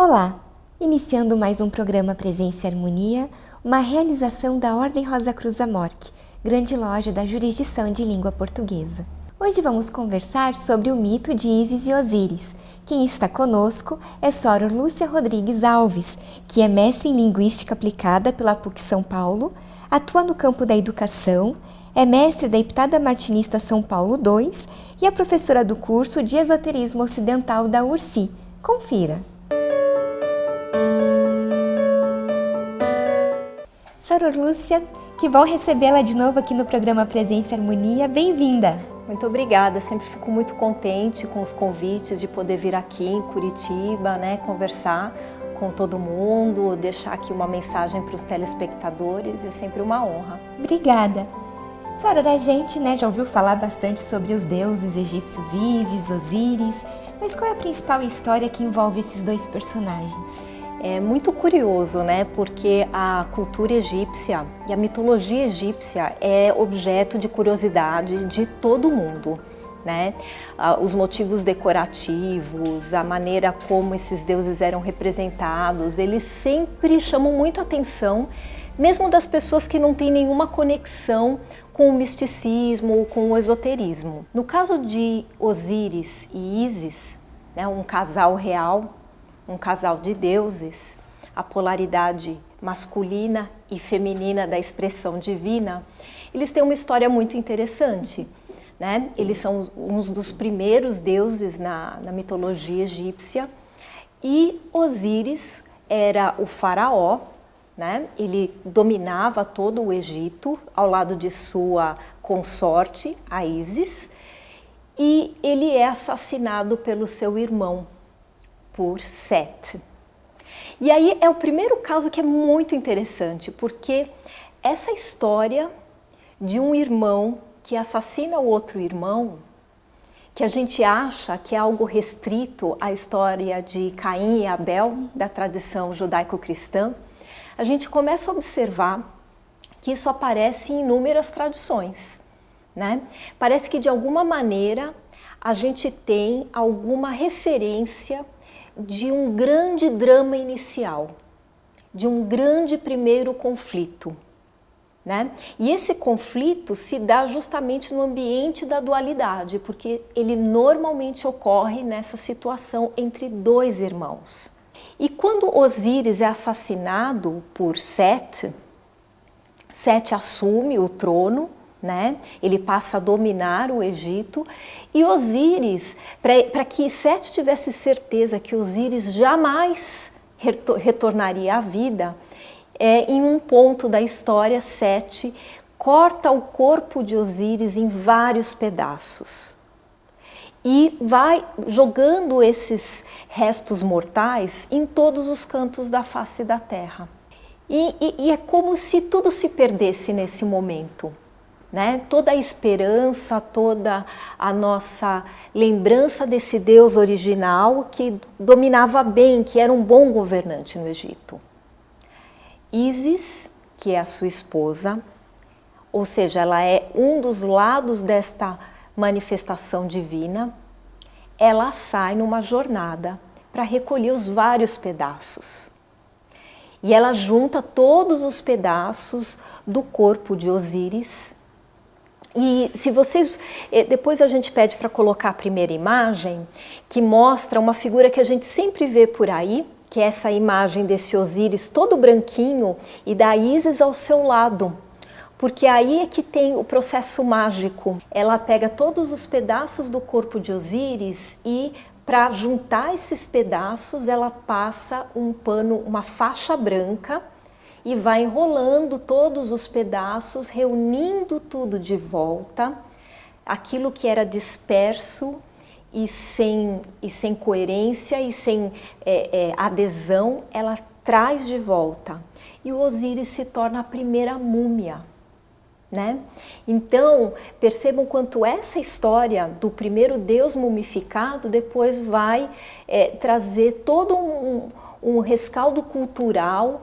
Olá! Iniciando mais um programa Presença e Harmonia, uma realização da Ordem Rosa Cruz Amorque, grande loja da jurisdição de língua portuguesa. Hoje vamos conversar sobre o mito de Ísis e Osíris. Quem está conosco é Soror Lúcia Rodrigues Alves, que é mestre em Linguística Aplicada pela PUC São Paulo, atua no campo da educação, é mestre da Iptada Martinista São Paulo II e é professora do curso de Esoterismo Ocidental da URSI. Confira! Soror Lúcia, que bom recebê-la de novo aqui no programa Presença e Harmonia. Bem-vinda! Muito obrigada, sempre fico muito contente com os convites de poder vir aqui em Curitiba, conversar com todo mundo, deixar aqui uma mensagem para os telespectadores, é sempre uma honra. Obrigada! Soror, a gente já ouviu falar bastante sobre os deuses egípcios Ísis, Osíris, mas qual é a principal história que envolve esses dois personagens? É muito curioso, porque a cultura egípcia e a mitologia egípcia é objeto de curiosidade de todo mundo, Os motivos decorativos, a maneira como esses deuses eram representados, eles sempre chamam muito a atenção, mesmo das pessoas que não têm nenhuma conexão com o misticismo ou com o esoterismo. No caso de Osíris e Ísis, um casal real, um casal de deuses, a polaridade masculina e feminina da expressão divina, eles têm uma história muito interessante. Eles são uns dos primeiros deuses na mitologia egípcia e Osíris era o faraó, Ele dominava todo o Egito ao lado de sua consorte, a Ísis, e ele é assassinado pelo seu irmão, por Sete. E aí é o primeiro caso que é muito interessante, porque essa história de um irmão que assassina o outro irmão, que a gente acha que é algo restrito à história de Caim e Abel, da tradição judaico-cristã, a gente começa a observar que isso aparece em inúmeras tradições, Parece que de alguma maneira a gente tem alguma referência de um grande drama inicial, de um grande primeiro conflito, E esse conflito se dá justamente no ambiente da dualidade, porque ele normalmente ocorre nessa situação entre dois irmãos. E quando Osíris é assassinado por Sete, Sete assume o trono, Ele passa a dominar o Egito e Osíris, para que Sete tivesse certeza que Osíris jamais retornaria à vida, em um ponto da história, Sete corta o corpo de Osíris em vários pedaços e vai jogando esses restos mortais em todos os cantos da face da terra. E é como se tudo se perdesse nesse momento. Toda a esperança, toda a nossa lembrança desse Deus original que dominava bem, que era um bom governante no Egito. Ísis, que é a sua esposa, ou seja, ela é um dos lados desta manifestação divina, ela sai numa jornada para recolher os vários pedaços. E ela junta todos os pedaços do corpo de Osíris. E se vocês, depois a gente pede para colocar a primeira imagem, que mostra uma figura que a gente sempre vê por aí, que é essa imagem desse Osíris todo branquinho e da Ísis ao seu lado. Porque aí é que tem o processo mágico. Ela pega todos os pedaços do corpo de Osíris e, para juntar esses pedaços, ela passa um pano, uma faixa branca, e vai enrolando todos os pedaços, reunindo tudo de volta, aquilo que era disperso e sem coerência e sem adesão, ela traz de volta. E o Osíris se torna a primeira múmia. Então, percebam quanto essa história do primeiro Deus mumificado depois vai trazer todo um rescaldo cultural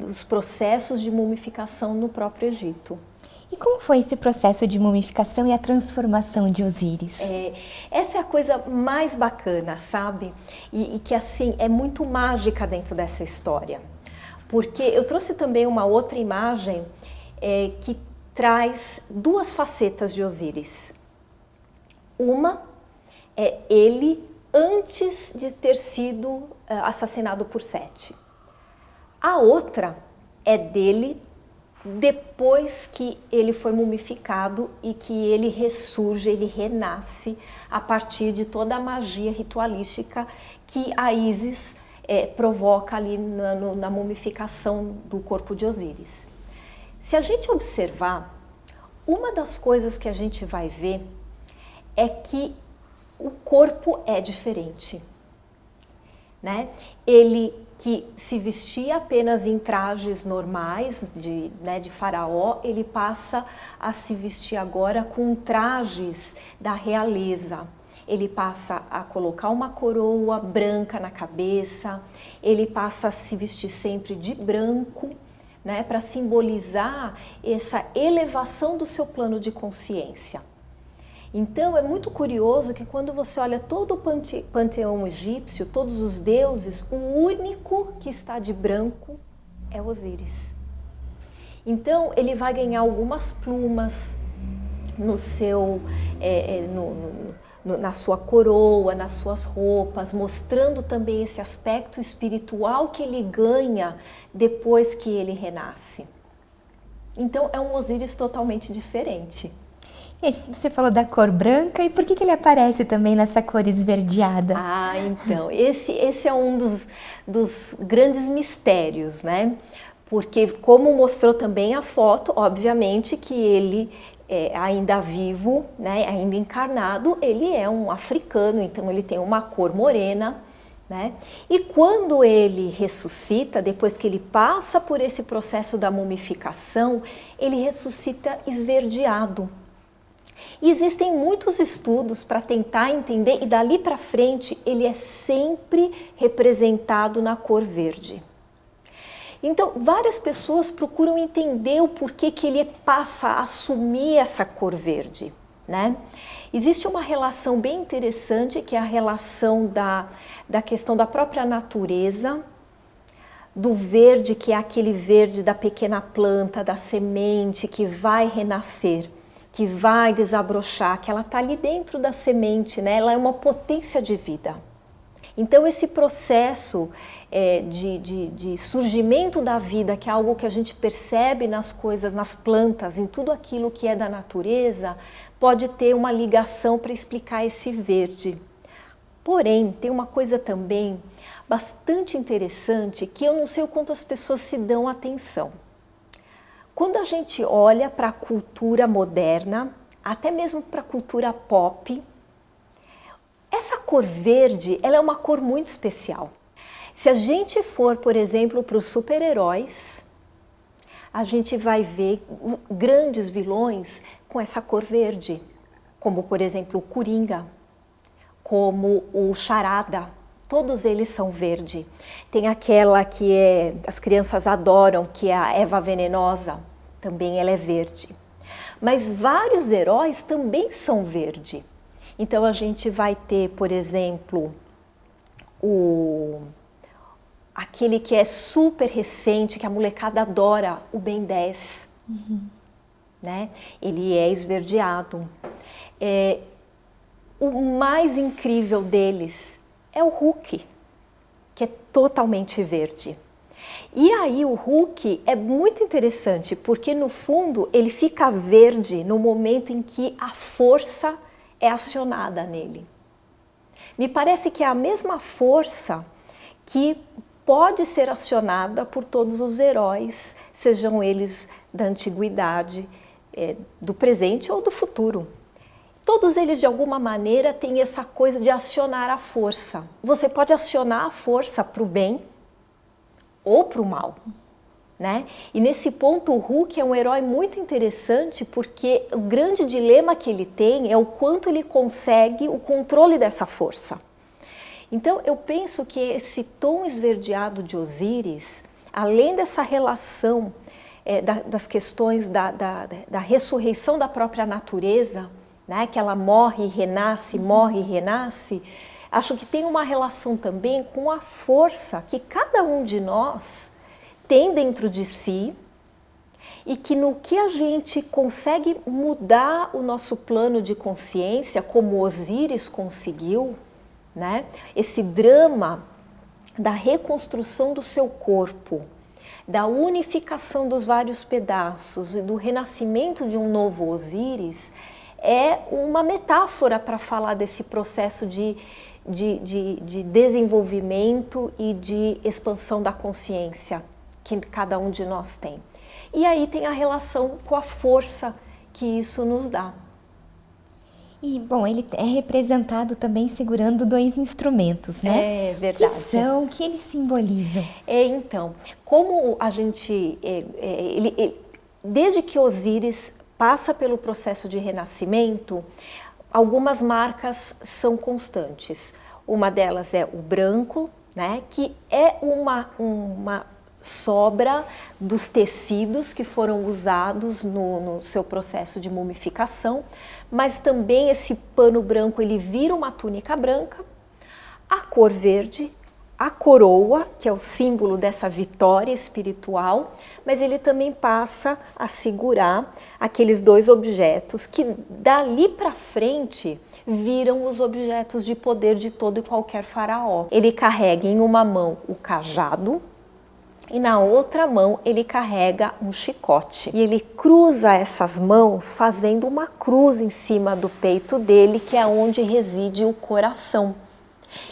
dos processos de mumificação no próprio Egito. E como foi esse processo de mumificação e a transformação de Osíris? Essa é a coisa mais bacana, sabe? E que assim é muito mágica dentro dessa história. Porque eu trouxe também uma outra imagem que traz duas facetas de Osíris. Uma é ele antes de ter sido assassinado por Sete. A outra é dele depois que ele foi mumificado e que ele ressurge, ele renasce a partir de toda a magia ritualística que a Ísis provoca ali na mumificação do corpo de Osíris. Se a gente observar, uma das coisas que a gente vai ver é que o corpo é diferente, né? Ele que se vestia apenas em trajes normais de faraó, ele passa a se vestir agora com trajes da realeza. Ele passa a colocar uma coroa branca na cabeça, ele passa a se vestir sempre de branco, né, para simbolizar essa elevação do seu plano de consciência. Então é muito curioso que quando você olha todo o panteão egípcio, todos os deuses, o único que está de branco é Osíris. Então ele vai ganhar algumas plumas no seu, na sua coroa, nas suas roupas, mostrando também esse aspecto espiritual que ele ganha depois que ele renasce. Então é um Osíris totalmente diferente. Você falou da cor branca, e por que ele aparece também nessa cor esverdeada? Então, esse é um dos grandes mistérios, né? Porque, como mostrou também a foto, obviamente que ele, ainda vivo, né, ainda encarnado, ele é um africano, então ele tem uma cor morena, né? E quando ele ressuscita, depois que ele passa por esse processo da mumificação, ele ressuscita esverdeado. E existem muitos estudos para tentar entender, e dali para frente ele é sempre representado na cor verde. Então, várias pessoas procuram entender o porquê que ele passa a assumir essa cor verde, né? Existe uma relação bem interessante, que é a relação da questão da própria natureza, do verde, que é aquele verde da pequena planta, da semente que vai renascer, que vai desabrochar, que ela está ali dentro da semente, né? Ela é uma potência de vida. Então esse processo de surgimento da vida, que é algo que a gente percebe nas coisas, nas plantas, em tudo aquilo que é da natureza, pode ter uma ligação para explicar esse verde. Porém, tem uma coisa também bastante interessante que eu não sei o quanto as pessoas se dão atenção. Quando a gente olha para a cultura moderna, até mesmo para a cultura pop, essa cor verde, ela é uma cor muito especial. Se a gente for, por exemplo, para os super-heróis, a gente vai ver grandes vilões com essa cor verde, como, por exemplo, o Coringa, como o Charada. Todos eles são verde. Tem aquela que as crianças adoram, que é a Eva Venenosa, também ela é verde. Mas vários heróis também são verde. Então a gente vai ter, por exemplo, aquele que é super recente, que a molecada adora, o Ben 10. Né? Ele é esverdeado. O mais incrível deles é o Hulk, que é totalmente verde. E aí o Hulk é muito interessante, porque no fundo ele fica verde no momento em que a força é acionada nele. Me parece que é a mesma força que pode ser acionada por todos os heróis, sejam eles da antiguidade, do presente ou do futuro. Todos eles, de alguma maneira, têm essa coisa de acionar a força. Você pode acionar a força para o bem ou para o mal, né? E nesse ponto o Hulk é um herói muito interessante, porque o grande dilema que ele tem é o quanto ele consegue o controle dessa força. Então eu penso que esse tom esverdeado de Osíris, além dessa relação das questões da ressurreição da própria natureza, né? Que ela morre e renasce, morre e renasce, acho que tem uma relação também com a força que cada um de nós tem dentro de si, e que no que a gente consegue mudar o nosso plano de consciência, como Osíris conseguiu, né? Esse drama da reconstrução do seu corpo, da unificação dos vários pedaços e do renascimento de um novo Osíris, é uma metáfora para falar desse processo de desenvolvimento e de expansão da consciência que cada um de nós tem. E aí tem a relação com a força que isso nos dá. E, bom, ele é representado também segurando 2 instrumentos, né? É verdade. O que eles simbolizam? Então, como a gente... desde que Osíris passa pelo processo de renascimento, algumas marcas são constantes. Uma delas é o branco, né? Que é uma sobra dos tecidos que foram usados no seu processo de mumificação, mas também esse pano branco ele vira uma túnica branca, a cor verde, a coroa, que é o símbolo dessa vitória espiritual, mas ele também passa a segurar aqueles 2 objetos que dali para frente viram os objetos de poder de todo e qualquer faraó. Ele carrega em uma mão o cajado, e na outra mão ele carrega um chicote. E ele cruza essas mãos fazendo uma cruz em cima do peito dele, que é onde reside o coração.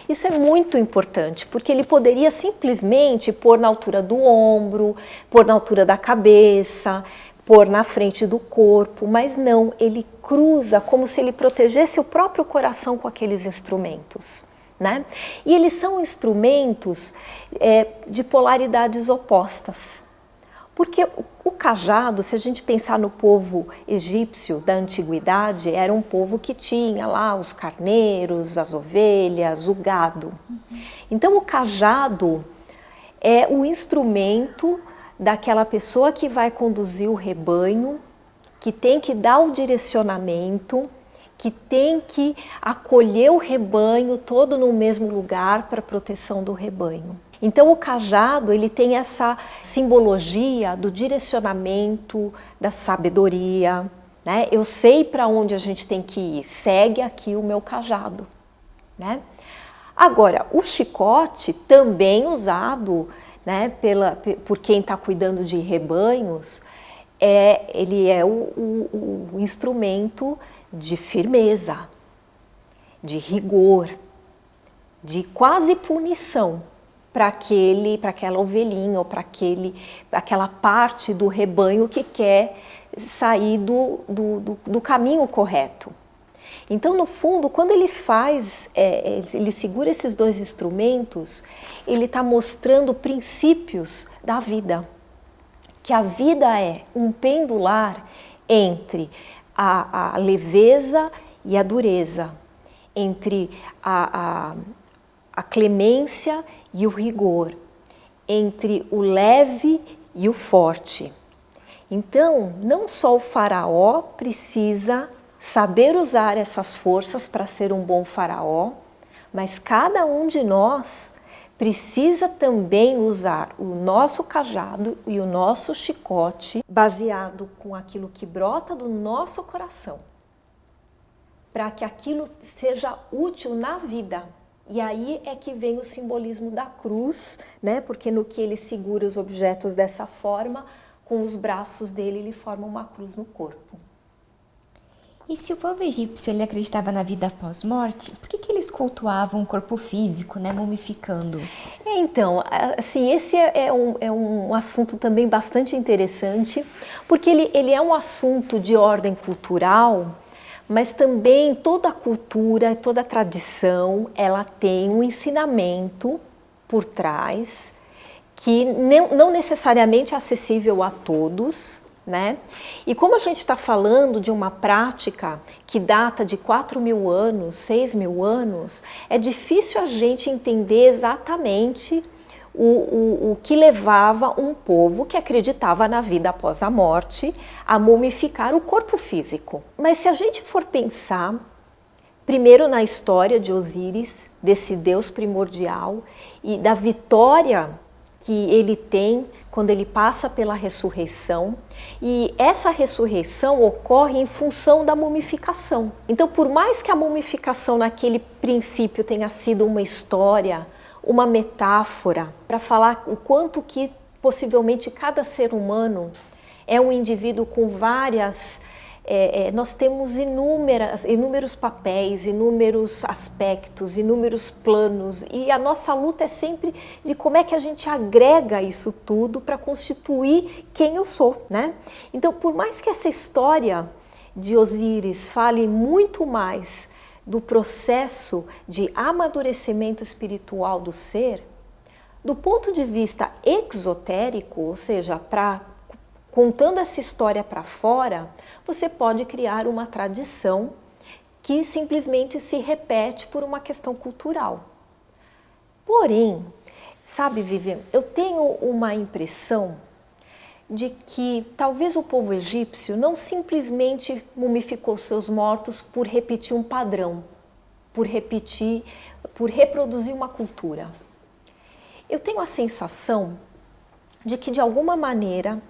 Isso é muito importante, porque ele poderia simplesmente pôr na altura do ombro, pôr na altura da cabeça, pôr na frente do corpo, mas não, ele cruza como se ele protegesse o próprio coração com aqueles instrumentos. Né? E eles são instrumentos de polaridades opostas, porque o cajado, se a gente pensar no povo egípcio da antiguidade, era um povo que tinha lá os carneiros, as ovelhas, o gado. Então o cajado é o instrumento daquela pessoa que vai conduzir o rebanho, que tem que dar o direcionamento, que tem que acolher o rebanho todo no mesmo lugar para a proteção do rebanho. Então o cajado ele tem essa simbologia do direcionamento, da sabedoria, né? Eu sei para onde a gente tem que ir, segue aqui o meu cajado, né? Agora, o chicote também usado, né, por quem está cuidando de rebanhos, ele é o instrumento de firmeza, de rigor, de quase punição para aquela ovelhinha ou para aquela parte do rebanho que quer sair do caminho correto. Então, no fundo, quando ele ele segura esses 2 instrumentos, ele está mostrando princípios da vida, que a vida é um pendular entre a leveza e a dureza, entre a clemência e o rigor, entre o leve e o forte. Então, não só o faraó precisa saber usar essas forças para ser um bom faraó, mas cada um de nós precisa também usar o nosso cajado e o nosso chicote baseado com aquilo que brota do nosso coração, para que aquilo seja útil na vida. E aí é que vem o simbolismo da cruz, né? Porque no que ele segura os objetos dessa forma, com os braços dele ele forma uma cruz no corpo. E se o povo egípcio ele acreditava na vida após morte, por que eles cultuavam o corpo físico, né, mumificando? Então, assim, esse é um assunto também bastante interessante, porque ele é um assunto de ordem cultural, mas também toda a cultura, toda a tradição, ela tem um ensinamento por trás, que não necessariamente é acessível a todos, né? E como a gente está falando de uma prática que data de 4.000 anos, 6.000 anos, é difícil a gente entender exatamente o que levava um povo que acreditava na vida após a morte a mumificar o corpo físico. Mas se a gente for pensar, primeiro na história de Osíris, desse Deus primordial e da vitória que ele tem quando ele passa pela ressurreição, e essa ressurreição ocorre em função da mumificação. Então, por mais que a mumificação naquele princípio tenha sido uma história, uma metáfora, para falar o quanto que possivelmente cada ser humano é um indivíduo com várias... nós temos inúmeros papéis, inúmeros aspectos, inúmeros planos, e a nossa luta é sempre de como é que a gente agrega isso tudo para constituir quem eu sou, né? Então, por mais que essa história de Osíris fale muito mais do processo de amadurecimento espiritual do ser, do ponto de vista exotérico, ou seja, contando essa história para fora, você pode criar uma tradição que simplesmente se repete por uma questão cultural. Porém, sabe, Vivian, eu tenho uma impressão de que talvez o povo egípcio não simplesmente mumificou seus mortos por repetir um padrão, por reproduzir uma cultura. Eu tenho a sensação de que, de alguma maneira,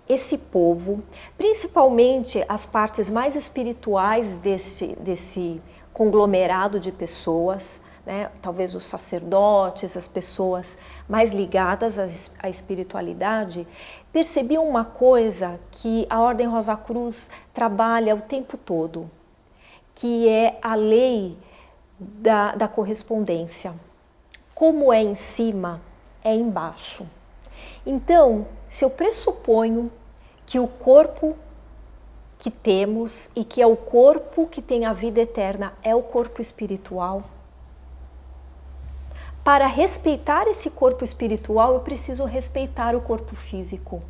esse povo, principalmente as partes mais espirituais desse conglomerado de pessoas, né? Talvez os sacerdotes, as pessoas mais ligadas à espiritualidade, percebiam uma coisa que a Ordem Rosa Cruz trabalha o tempo todo, que é a lei da correspondência. Como é em cima, é embaixo. Então, se eu pressuponho que o corpo que temos e que é o corpo que tem a vida eterna é o corpo espiritual, para respeitar esse corpo espiritual eu preciso respeitar o corpo físico,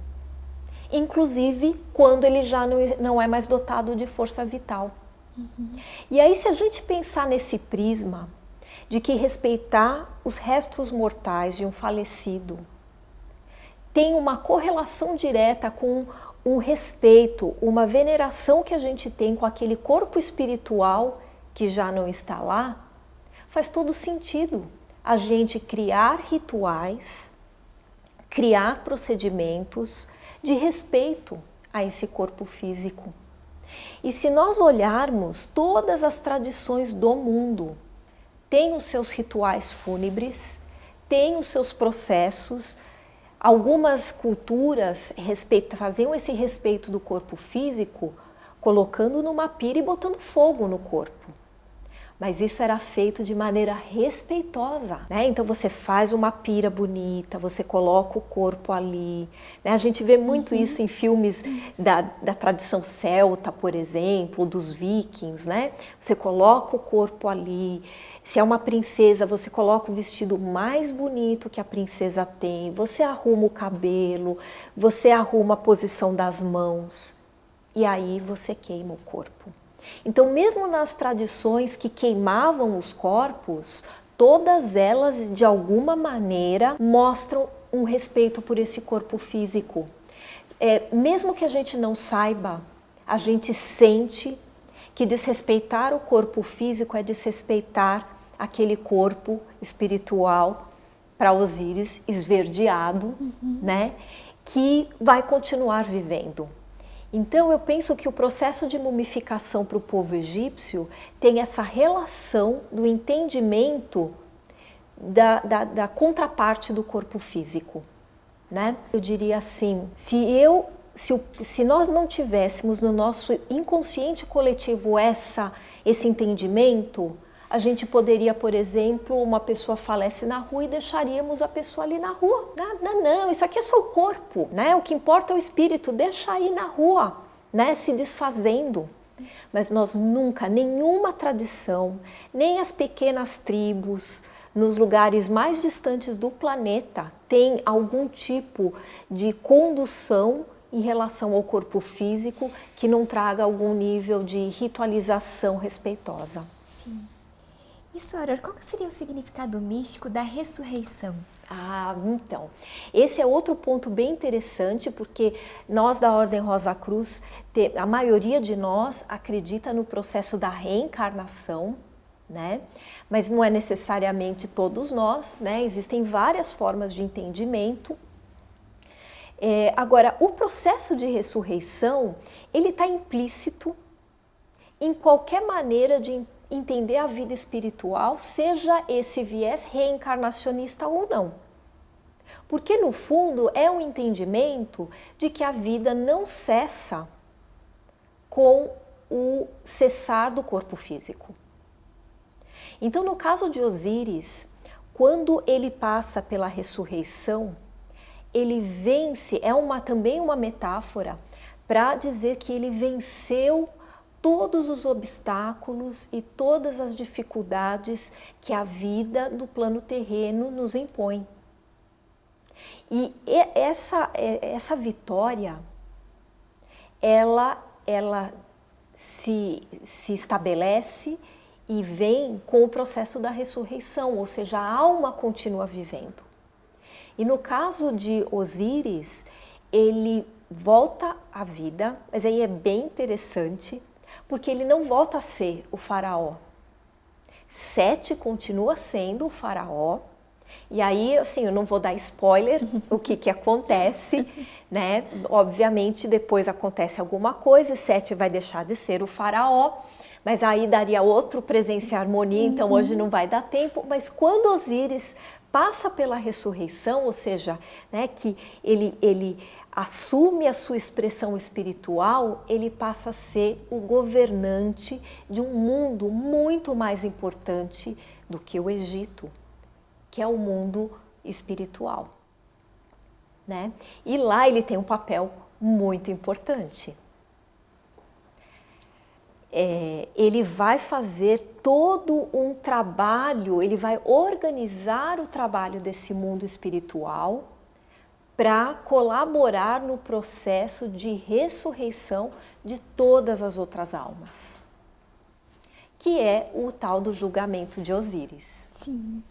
inclusive quando ele já não é mais dotado de força vital. E aí, se a gente pensar nesse prisma de que respeitar os restos mortais de um falecido tem uma correlação direta com um respeito, uma veneração que a gente tem com aquele corpo espiritual que já não está lá, faz todo sentido a gente criar rituais, criar procedimentos de respeito a esse corpo físico. E se nós olharmos, todas as tradições do mundo têm os seus rituais fúnebres, têm os seus processos. Algumas culturas faziam esse respeito do corpo físico colocando numa pira e botando fogo no corpo. Mas isso era feito de maneira respeitosa, né? Então você faz uma pira bonita, você coloca o corpo ali, né? A gente vê muito isso em filmes da tradição celta, por exemplo, dos vikings, né? Você coloca o corpo ali. Se é uma princesa, você coloca o vestido mais bonito que a princesa tem, você arruma o cabelo, você arruma a posição das mãos e aí você queima o corpo. Então, mesmo nas tradições que queimavam os corpos, todas elas, de alguma maneira, mostram um respeito por esse corpo físico. Mesmo que a gente não saiba, a gente sente que desrespeitar o corpo físico é desrespeitar aquele corpo espiritual para Osíris esverdeado, né, que vai continuar vivendo. Então eu penso que o processo de mumificação para o povo egípcio tem essa relação do entendimento da contraparte do corpo físico, né? Eu diria assim, se nós não tivéssemos no nosso inconsciente coletivo esse entendimento, a gente poderia, por exemplo, uma pessoa falece na rua e deixaríamos a pessoa ali na rua. Não, isso aqui é só o corpo, né? O que importa é o espírito, deixa aí na rua, né? Se desfazendo. Mas nós nunca, nenhuma tradição, nem as pequenas tribos, nos lugares mais distantes do planeta, tem algum tipo de condução em relação ao corpo físico que não traga algum nível de ritualização respeitosa. Sim. E, Soror, qual que seria o significado místico da ressurreição? Então, esse é outro ponto bem interessante, porque nós da Ordem Rosa Cruz, a maioria de nós acredita no processo da reencarnação, né? Mas não é necessariamente todos nós, né? Existem várias formas de entendimento. Agora, o processo de ressurreição, ele está implícito em qualquer maneira de entender a vida espiritual, seja esse viés reencarnacionista ou não. Porque, no fundo, é um entendimento de que a vida não cessa com o cessar do corpo físico. Então, no caso de Osíris, quando ele passa pela ressurreição, ele vence, também uma metáfora para dizer que ele venceu todos os obstáculos e todas as dificuldades que a vida do plano terreno nos impõe. E essa vitória, ela se estabelece e vem com o processo da ressurreição, ou seja, a alma continua vivendo. E no caso de Osíris, ele volta à vida, mas aí é bem interessante, porque ele não volta a ser o faraó. Sete continua sendo o faraó. E aí, assim, eu não vou dar spoiler o que acontece, né? Obviamente, depois acontece alguma coisa, Sete vai deixar de ser o faraó, mas aí daria outro Presença e Harmonia, então hoje não vai dar tempo. Mas quando Osíris passa pela ressurreição, ou seja, né, que ele assume a sua expressão espiritual, ele passa a ser o governante de um mundo muito mais importante do que o Egito, que é o mundo espiritual, né? E lá ele tem um papel muito importante. Ele vai fazer todo um trabalho, ele vai organizar o trabalho desse mundo espiritual para colaborar no processo de ressurreição de todas as outras almas, que é o tal do julgamento de Osíris. Sim.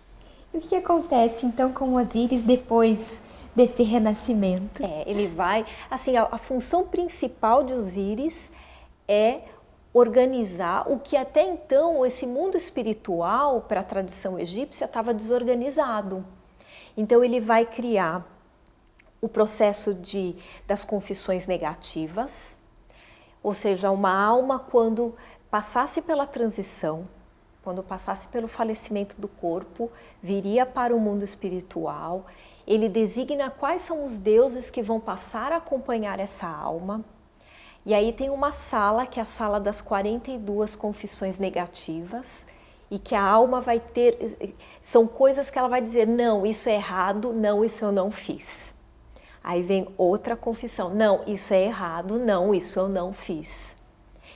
E o que acontece então com Osíris depois desse renascimento? Ele vai, assim, a função principal de Osíris é organizar o que até então esse mundo espiritual para a tradição egípcia estava desorganizado. Então ele vai criar o processo das confissões negativas, ou seja, uma alma quando passasse pela transição, quando passasse pelo falecimento do corpo, viria para o mundo espiritual. Ele designa quais são os deuses que vão passar a acompanhar essa alma. E aí tem uma sala, que é a sala das 42 confissões negativas, e que a alma vai ter, são coisas que ela vai dizer, não, isso é errado, não, isso eu não fiz. Aí vem outra confissão, não, isso é errado, não, isso eu não fiz.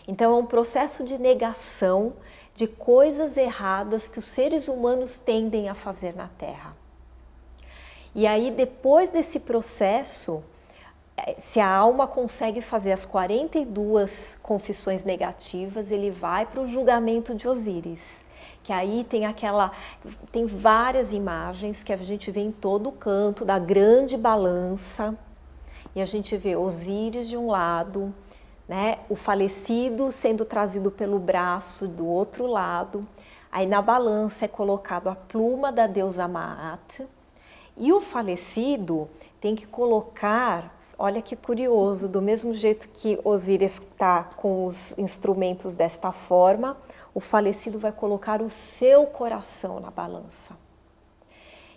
Então é um processo de negação de coisas erradas que os seres humanos tendem a fazer na Terra. E aí depois desse processo, se a alma consegue fazer as 42 confissões negativas, ele vai para o julgamento de Osíris, que aí tem várias imagens que a gente vê em todo canto, da grande balança, e a gente vê Osíris de um lado, né, o falecido sendo trazido pelo braço do outro lado, aí na balança é colocado a pluma da deusa Maat, e o falecido tem que colocar, olha que curioso, do mesmo jeito que Osíris está com os instrumentos desta forma, o falecido vai colocar o seu coração na balança.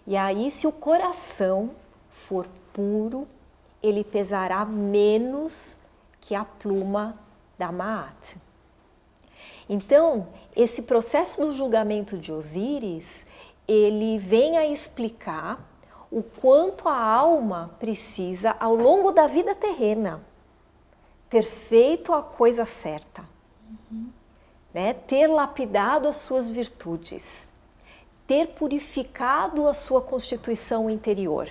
E aí, se o coração for puro, ele pesará menos que a pluma da Maat. Então, esse processo do julgamento de Osíris, ele vem a explicar o quanto a alma precisa, ao longo da vida terrena, ter feito a coisa certa, né? Ter lapidado as suas virtudes, ter purificado a sua constituição interior,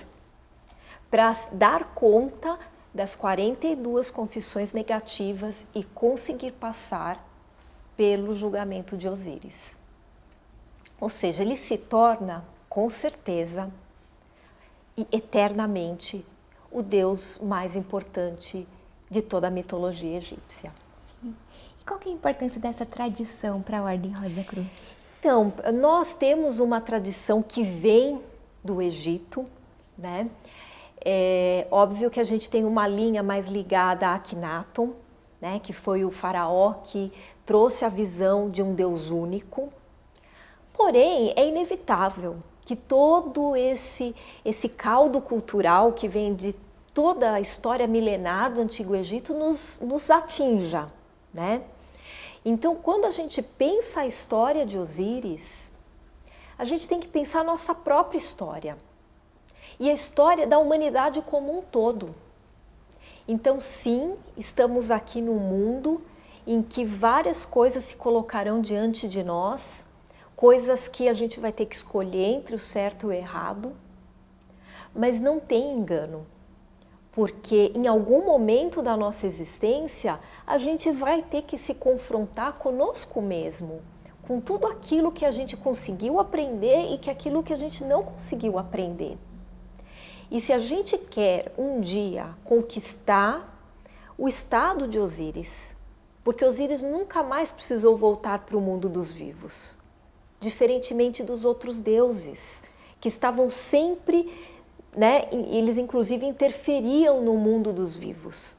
para dar conta das 42 confissões negativas e conseguir passar pelo julgamento de Osíris. Ou seja, ele se torna, com certeza e eternamente, o deus mais importante de toda a mitologia egípcia. Sim. E qual que é a importância dessa tradição para a Ordem Rosa Cruz? Então, nós temos uma tradição que vem do Egito, né? É óbvio que a gente tem uma linha mais ligada a Akhenaton, né? Que foi o faraó que trouxe a visão de um Deus único. Porém, é inevitável que todo esse caldo cultural que vem de toda a história milenar do Antigo Egito nos atinja, né? Então, quando a gente pensa a história de Osíris, a gente tem que pensar a nossa própria história e a história da humanidade como um todo. Então, sim, estamos aqui num mundo em que várias coisas se colocarão diante de nós, coisas que a gente vai ter que escolher entre o certo e o errado, mas não tem engano, porque em algum momento da nossa existência a gente vai ter que se confrontar conosco mesmo, com tudo aquilo que a gente conseguiu aprender e aquilo que a gente não conseguiu aprender. E se a gente quer um dia conquistar o estado de Osíris, porque Osíris nunca mais precisou voltar para o mundo dos vivos, diferentemente dos outros deuses, que estavam sempre, né, eles inclusive interferiam no mundo dos vivos.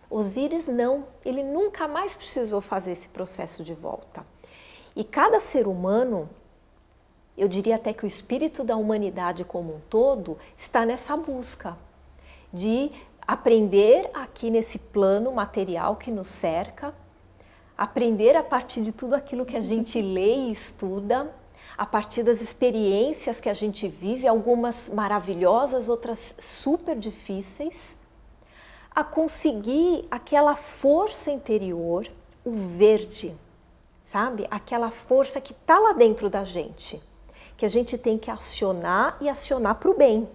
Osíris não, ele nunca mais precisou fazer esse processo de volta. E cada ser humano, eu diria até que o espírito da humanidade como um todo, está nessa busca de aprender aqui nesse plano material que nos cerca, aprender a partir de tudo aquilo que a gente lê e estuda, a partir das experiências que a gente vive, algumas maravilhosas, outras super difíceis, a conseguir aquela força interior, o verde, sabe? Aquela força que está lá dentro da gente, que a gente tem que acionar e acionar para o bem.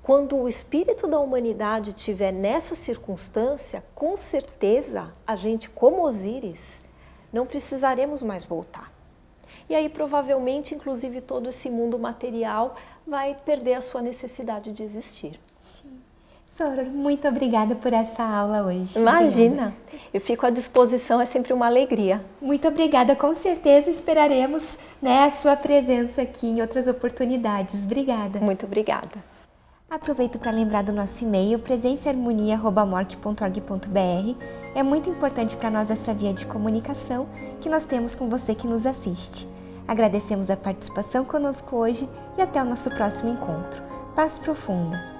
Quando o espírito da humanidade estiver nessa circunstância, com certeza a gente, como Osíris, não precisaremos mais voltar. E aí provavelmente, inclusive, todo esse mundo material vai perder a sua necessidade de existir. Sim. Soror, muito obrigada por essa aula hoje. Imagina, eu fico à disposição, é sempre uma alegria. Muito obrigada, com certeza esperaremos, né, a sua presença aqui em outras oportunidades. Obrigada. Muito obrigada. Aproveito para lembrar do nosso e-mail presenciaharmonia@morc.org.br. É muito importante para nós essa via de comunicação que nós temos com você que nos assiste. Agradecemos a participação conosco hoje e até o nosso próximo encontro. Paz profunda!